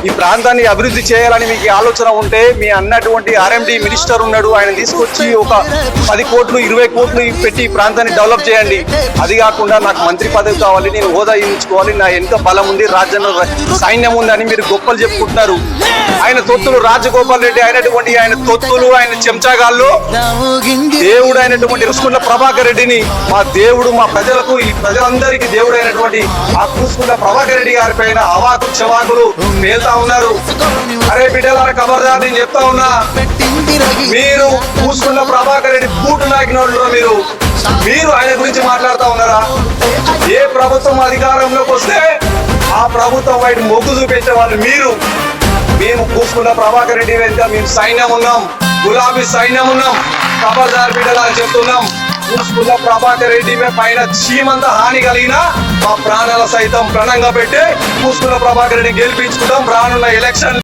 ఈ ప్రాంతాన్ని అభివృద్ధి చేయాలని మీకు ఆలోచన ఉంటే మీ అన్నటువంటి ఆర్ఎండి మినిస్టర్ ఉన్నాడు, ఆయన తీసుకొచ్చి ఒక 10 కోట్లు 20 కోట్లు పెట్టి ఈ ప్రాంతాన్ని డెవలప్ చేయండి. అది కాకుండా నాకు మంత్రి పదవి కావాలి, నేను హోదా ఇచ్చుకోవాలి, నా ఎంత బలం ఉంది, రాజ్యాంగ సైన్యం ఉంది అని మీరు గొప్పలు చెప్పుకుంటున్నారు. ఆయన తొత్తులు రాజగోపాల్ రెడ్డి అయినటువంటి ఆయన తొత్తులు, ఆయన చెంచాగాళ్ళు దేవుడు అయినటువంటి రుసుకున్న ప్రభాకర్ రెడ్డిని మా దేవుడు, మా ప్రజలకు, ఈ ప్రజలందరికీ దేవుడు అయినటువంటి ఆ కూసుకున్న ప్రభాకర్ రెడ్డి గారి పైన అవాకు చవాకులు పేల్తా ఉన్నారు. అరే బిడ్డలారా ఖబర్దార్, నేను చెప్తా ఉన్నా, మీరు కూసుకున్న ప్రభాకర్ రెడ్డి బూటు నాకినోళ్ళు మీరు ఆయన గురించి మాట్లాడుతా ఉన్నారా? ఏ ప్రభుత్వం అధికారంలోకి వస్తే ఆ ప్రభుత్వం వైపు మొగ్గు చూపించే వాళ్ళు మీరు. మేము కూసుకున్న ప్రభాకర్ రెడ్డి వెంట మేము సైన్యం ఉన్నాం, గులాబీ సైన్యం ఉన్నాం. ఖబర్దార్ బిడ్డలారా చెప్తున్నాం, చూసుకున్న ప్రభాకర్ రెడ్డి పైన చీమంత హాని కలిగినా మా ప్రాణాల సైతం ప్రణంగా పెట్టి చూసుకున్న ప్రభాకర్ రెడ్డి గెలిపించుకుంటాం. రానున్న ఎలక్షన్